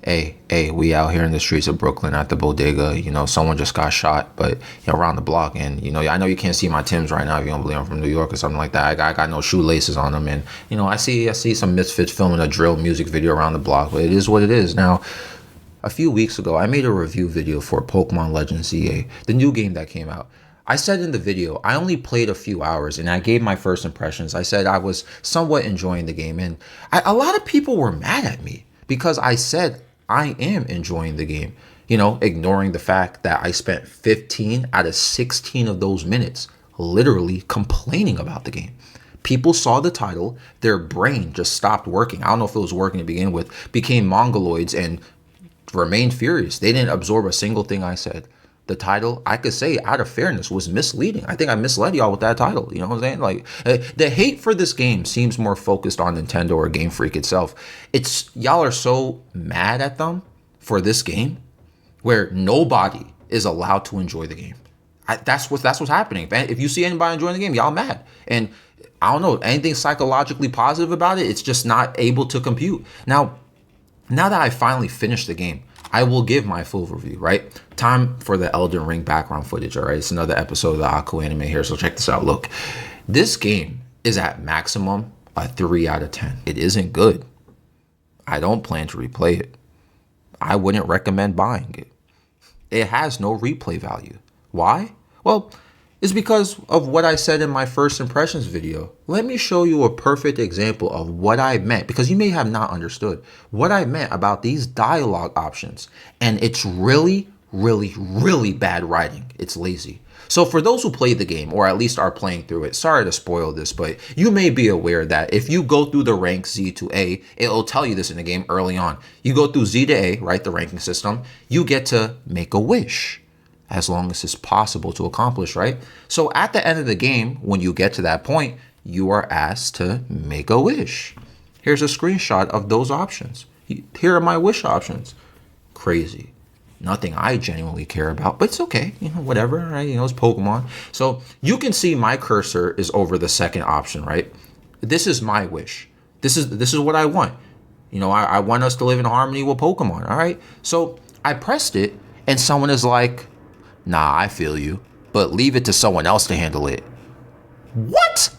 hey, we out here in the streets of Brooklyn at the bodega. Someone just got shot, but around the block. And I know you can't see my Timbs right now if you don't believe I'm from New York or something like that. I got no shoelaces on them, and I see some misfits filming a drill music video around the block. But it is what it is. Now, a few weeks ago, I made a review video for Pokémon Legends ZA, the new game that came out. I said in the video, I only played a few hours and I gave my first impressions. I said I was somewhat enjoying the game, and a lot of people were mad at me because I said I am enjoying the game, ignoring the fact that I spent 15 out of 16 of those minutes literally complaining about the game. People saw the title, their brain just stopped working. I don't know if it was working to begin with, became mongoloids and remained furious. They didn't absorb a single thing I said. The title, I could say out of fairness, was misleading. I think I misled y'all with that title. You know what I'm saying? Like, the hate for this game seems more focused on Nintendo or Game Freak itself. Y'all are so mad at them for this game where nobody is allowed to enjoy the game. That's what's happening. If you see anybody enjoying the game, y'all mad. And I don't know, anything psychologically positive about it, it's just not able to compute. Now that I finally finished the game, I will give my full review, right? Time for the Elden Ring background footage, all right? It's another episode of the Aku anime here, so check this out. Look, this game is at maximum a 3 out of 10. It isn't good. I don't plan to replay it. I wouldn't recommend buying it. It has no replay value. Why? Well, it's because of what I said in my first impressions video. Let me show you a perfect example of what I meant, because you may have not understood what I meant about these dialogue options. And it's really, really, really bad writing. It's lazy. So for those who played the game, or at least are playing through it, sorry to spoil this, but you may be aware that if you go through the rank Z to A, it'll tell you this in the game early on. You go through Z to A, right, the ranking system, you get to make a wish, as long as it's possible to accomplish, right? So at the end of the game, when you get to that point, you are asked to make a wish. Here's a screenshot of those options. Here are my wish options. Crazy. Nothing I genuinely care about, but it's okay. Whatever, right? It's Pokemon. So you can see my cursor is over the second option, right? This is my wish. This is what I want. I want us to live in harmony with Pokemon, all right? So I pressed it, and someone is like, nah, I feel you, but leave it to someone else to handle it. What?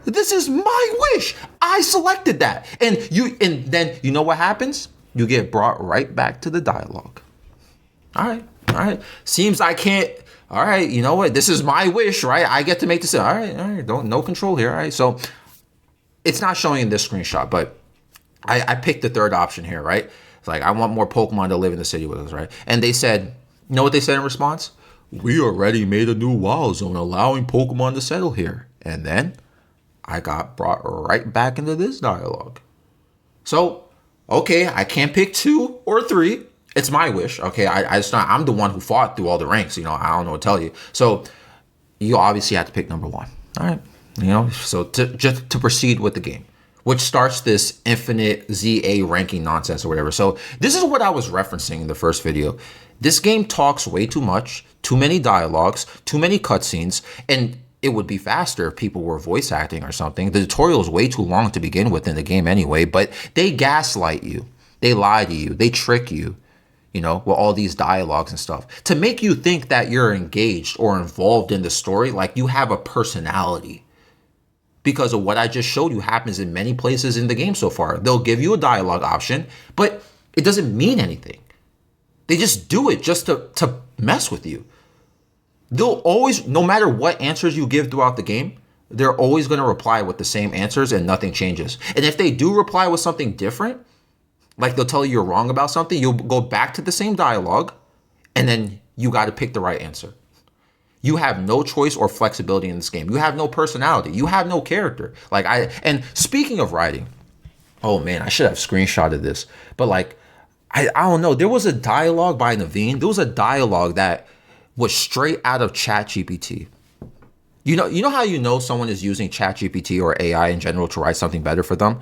This is my wish. I selected that. And then you know what happens? You get brought right back to the dialogue. All right. Seems I can't. All right, you know what? This is my wish, right? I get to make this. All right. No control here. All right. So it's not showing in this screenshot, but I picked the third option here, right? It's like, I want more Pokemon to live in the city with us, right? And they said, you know what they said in response? We already made a new wild zone allowing Pokemon to settle here. And then I got brought right back into this dialogue. So, okay, I can't pick 2 or 3. It's my wish. Okay, I'm the one who fought through all the ranks. I don't know what to tell you. So you obviously have to pick number 1. All right. So to proceed with the game, which starts this infinite ZA ranking nonsense or whatever. So this is what I was referencing in the first video. This game talks way too much, too many dialogues, too many cutscenes, and it would be faster if people were voice acting or something. The tutorial is way too long to begin with in the game anyway, but they gaslight you. They lie to you. They trick you, with all these dialogues and stuff to make you think that you're engaged or involved in the story, like you have a personality. Because of what I just showed you happens in many places in the game so far. They'll give you a dialogue option, but it doesn't mean anything. They just do it just to mess with you. They'll always, no matter what answers you give throughout the game, they're always going to reply with the same answers and nothing changes. And if they do reply with something different, like they'll tell you you're wrong about something, you'll go back to the same dialogue, and then you got to pick the right answer. You have no choice or flexibility in this game. You have no personality. You have no character. And speaking of writing, oh man, I should have screenshotted this. But I don't know. There was a dialogue by Naveen. There was a dialogue that was straight out of ChatGPT. You know how someone is using ChatGPT or AI in general to write something better for them?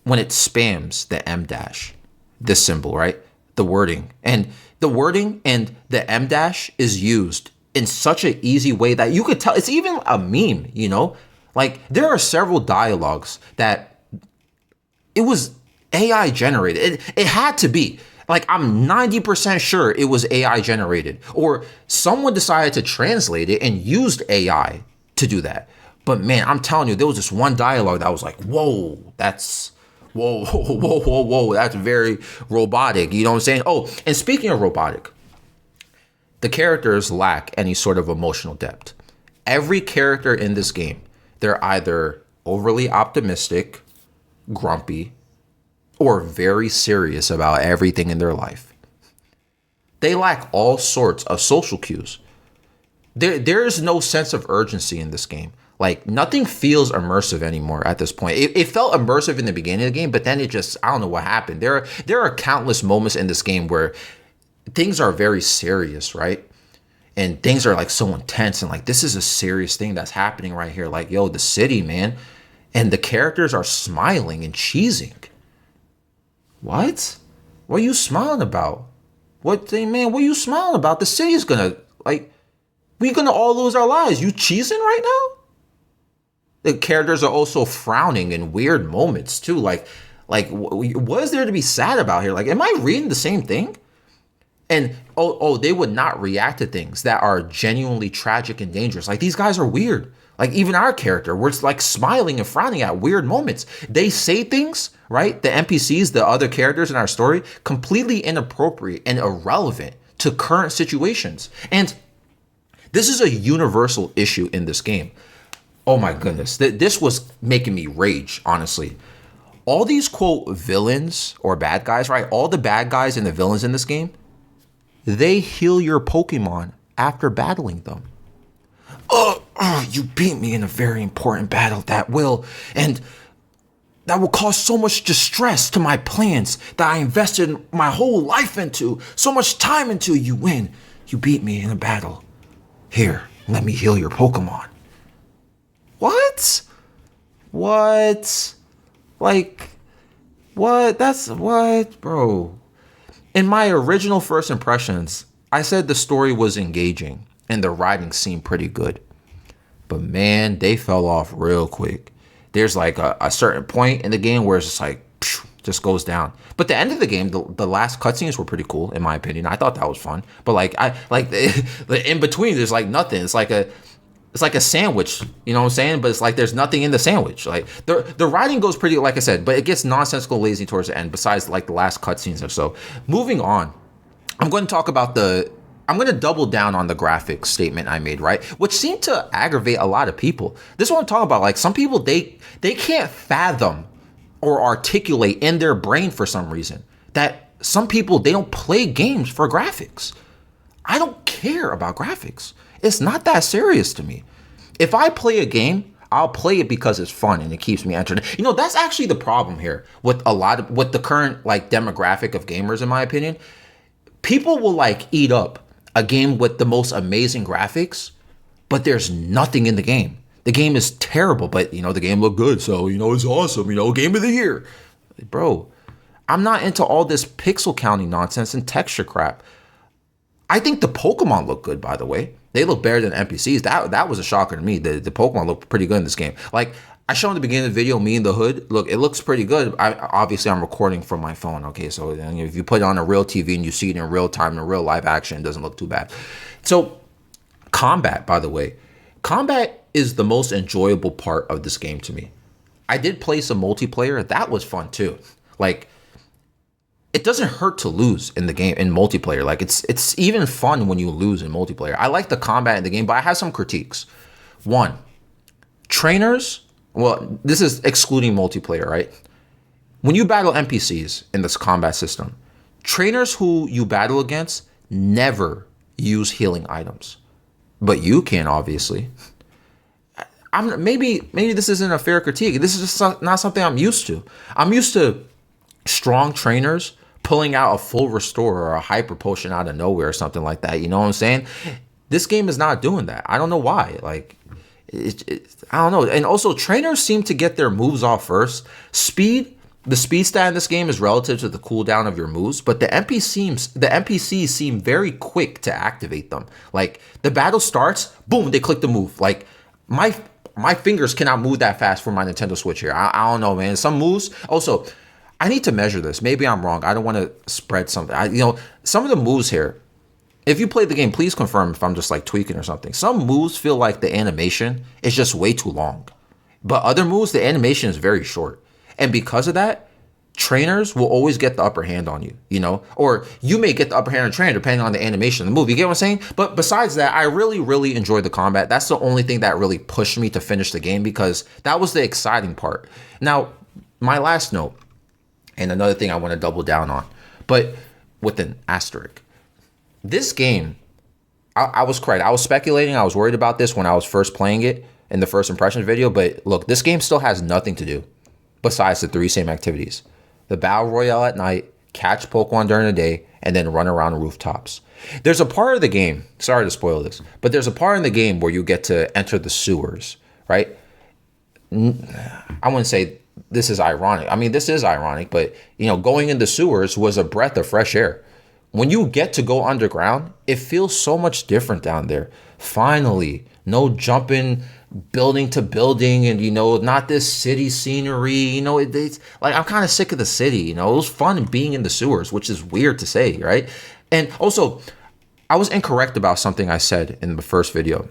When it spams the M dash, this symbol, right? The wording. And the wording and the M dash is used in such an easy way that you could tell. It's even a meme, Like, there are several dialogues that it was AI generated. It had to be. Like, I'm 90% sure it was AI generated, or someone decided to translate it and used AI to do that. But man, I'm telling you, there was this one dialogue that was like, whoa, whoa, that's very robotic. You know what I'm saying? Oh, and speaking of robotic, the characters lack any sort of emotional depth. Every character in this game, they're either overly optimistic, grumpy, or very serious about everything in their life. They lack all sorts of social cues. There is no sense of urgency in this game. Like, nothing feels immersive anymore at this point. It felt immersive in the beginning of the game, but then it just, I don't know what happened. There are countless moments in this game where things are very serious, right? And things are like so intense, and like, this is a serious thing that's happening right here. Like, yo, the city, man. And the characters are smiling and cheesing. What? What are you smiling about? What thing, man? What are you smiling about? The city's gonna, like, we gonna all lose our lives. You cheesing right now? The characters are also frowning in weird moments too. Like, what is there to be sad about here? Like, am I reading the same thing? And they would not react to things that are genuinely tragic and dangerous. Like, these guys are weird. Like, even our character, we're like smiling and frowning at weird moments. They say things, right? The NPCs, the other characters in our story, completely inappropriate and irrelevant to current situations. And this is a universal issue in this game. Oh my goodness. This was making me rage, honestly. All these, quote, villains or bad guys, right? All the bad guys and the villains in this game, they heal your Pokemon after battling them. You beat me in a very important battle that will cause so much distress to my plans that I invested my whole life into, so much time into. You win. You beat me in a battle. Here, let me heal your Pokemon. What? Like, what? That's what, bro? In my original first impressions, I said the story was engaging and the writing seemed pretty good. But man, they fell off real quick. There's like a certain point in the game where it's just like, just goes down. But the end of the game, the last cutscenes were pretty cool, in my opinion. I thought that was fun. But like, the in between, there's like nothing. It's like a sandwich, you know what I'm saying? But it's like there's nothing in the sandwich. Like, the writing goes pretty, like I said, but it gets nonsensical, lazy towards the end, besides like the last cutscenes or so. Moving on, I'm going to double down on the graphics statement I made, right? Which seemed to aggravate a lot of people. This is what I'm talking about. Like, some people, they can't fathom or articulate in their brain for some reason that some people, they don't play games for graphics. I don't care about graphics. It's not that serious to me. If I play a game, I'll play it because it's fun and it keeps me entertained. You know, that's actually the problem here with the current like demographic of gamers, in my opinion. People will like eat up a game with the most amazing graphics, but there's nothing in the game. The game is terrible, but you know, the game looked good, so you know, it's awesome, you know, game of the year. Bro, I'm not into all this pixel counting nonsense and texture crap. I think the Pokemon look good, by the way. They look better than NPCs. That was a shocker to me. The Pokemon look pretty good in this game. Like, I showed in the beginning of the video, me in the hood. Look, it looks pretty good. Obviously, I'm recording from my phone, okay? So if you put it on a real TV and you see it in real time, in real live action, it doesn't look too bad. So, combat, by the way. Combat is the most enjoyable part of this game to me. I did play some multiplayer. That was fun, too. Like, it doesn't hurt to lose in the game, in multiplayer. Like, it's even fun when you lose in multiplayer. I like the combat in the game, but I have some critiques. One, trainers, well, this is excluding multiplayer, right? When you battle NPCs in this combat system, trainers who you battle against never use healing items. But you can, obviously. Maybe this isn't a fair critique. This is just not something I'm used to. I'm used to strong trainers pulling out a full restore or a hyper potion out of nowhere or something like that. You know what I'm saying? This game is not doing that. I don't know why. Like, I don't know. And also, trainers seem to get their moves off first. The speed stat in this game is relative to the cooldown of your moves, but the NPCs seem very quick to activate them. Like, the battle starts, boom, they click the move. Like, my fingers cannot move that fast for my Nintendo Switch here. I don't know, man. Some moves. Also, I need to measure this. Maybe I'm wrong. I don't want to spread something. Some of the moves here, if you play the game, please confirm if I'm just like tweaking or something. Some moves feel like the animation is just way too long. But other moves, the animation is very short. And because of that, trainers will always get the upper hand on you, or you may get the upper hand on a trainer depending on the animation of the move. You get what I'm saying? But besides that, I really, really enjoyed the combat. That's the only thing that really pushed me to finish the game because that was the exciting part. Now, my last note, and another thing I want to double down on, but with an asterisk. This game, I was correct. I was speculating. I was worried about this when I was first playing it in the first impressions video. But look, this game still has nothing to do besides the 3 same activities. The Battle Royale at night, catch Pokemon during the day, and then run around the rooftops. There's a part of the game, sorry to spoil this, but there's a part in the game where you get to enter the sewers, right? I wouldn't say this is ironic. I mean, this is ironic, but going in the sewers was a breath of fresh air. When you get to go underground, it feels so much different down there. Finally, no jumping building to building and, not this city scenery. It's like I'm kind of sick of the city. It was fun being in the sewers, which is weird to say, right? And also, I was incorrect about something I said in the first video.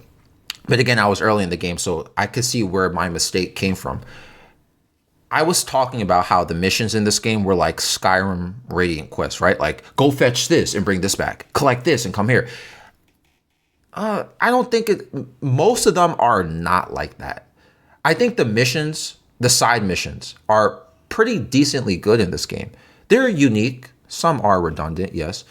But again, I was early in the game, so I could see where my mistake came from. I was talking about how the missions in this game were like Skyrim Radiant quests, right? Like, go fetch this and bring this back. Collect this and come here. I don't think most of them are not like that. I think the side missions, are pretty decently good in this game. They're unique. Some are redundant, yes.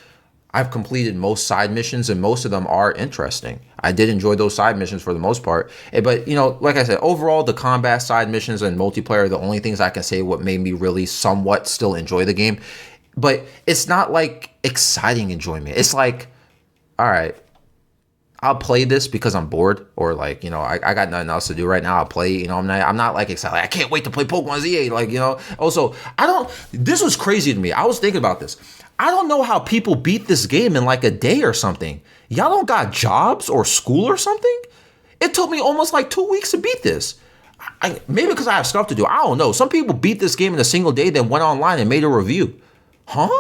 I've completed most side missions and most of them are interesting. I did enjoy those side missions for the most part. But, like I said, overall, the combat side missions and multiplayer are the only things I can say what made me really somewhat still enjoy the game. But it's not like exciting enjoyment. It's like, all right, I'll play this because I'm bored or like, I got nothing else to do right now. I'll play, I'm not like excited. Like, I can't wait to play Pokemon ZA. Like, also, this was crazy to me. I was thinking about this. I don't know how people beat this game in like a day or something. Y'all don't got jobs or school or something? It took me almost like 2 weeks to beat this. Maybe because I have stuff to do. I don't know. Some people beat this game in a single day, then went online and made a review. Huh?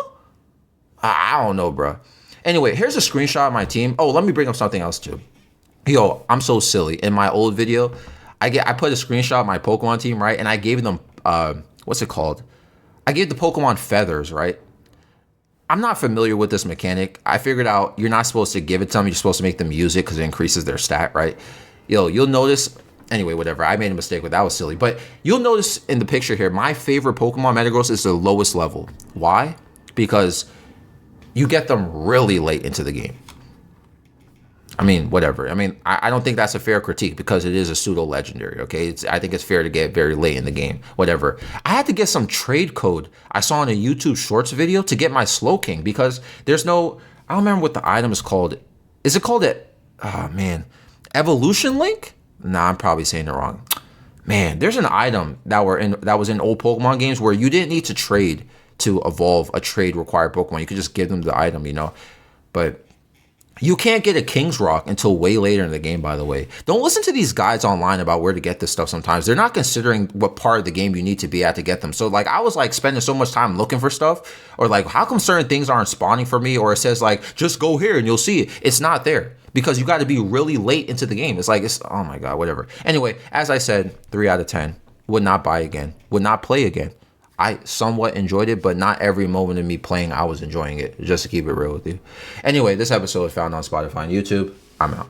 I don't know, bro. Anyway, here's a screenshot of my team. Oh, let me bring up something else too. Yo, I'm so silly. In my old video, I put a screenshot of my Pokemon team, right? And I gave them, what's it called? I gave the Pokemon feathers, right? I'm not familiar with this mechanic. I figured out you're not supposed to give it to them. You're supposed to make them use it because it increases their stat, right? You'll notice. Anyway, whatever. I made a mistake, but that was silly. But you'll notice in the picture here, my favorite Pokemon Metagross is the lowest level. Why? Because you get them really late into the game. I mean, whatever. I mean, I don't think that's a fair critique because it is a pseudo legendary. Okay, I think it's fair to get very late in the game. Whatever. I had to get some trade code I saw in a YouTube Shorts video to get my Slowking because there's no. I don't remember what the item is called. Is it called it? Oh man, Evolution Link? Nah, I'm probably saying it wrong. Man, there's an item that was in old Pokemon games where you didn't need to trade to evolve a trade required Pokemon. You could just give them the item, But you can't get a King's Rock until way later in the game, by the way. Don't listen to these guides online about where to get this stuff sometimes. They're not considering what part of the game you need to be at to get them. So, like, I was, like, spending so much time looking for stuff. Or, like, how come certain things aren't spawning for me? Or it says, like, just go here and you'll see it. It's not there. Because you got to be really late into the game. It's like, oh, my God, whatever. Anyway, as I said, 3 out of 10. Would not buy again. Would not play again. I somewhat enjoyed it, but not every moment of me playing, I was enjoying it, just to keep it real with you. Anyway, this episode is found on Spotify and YouTube. I'm out.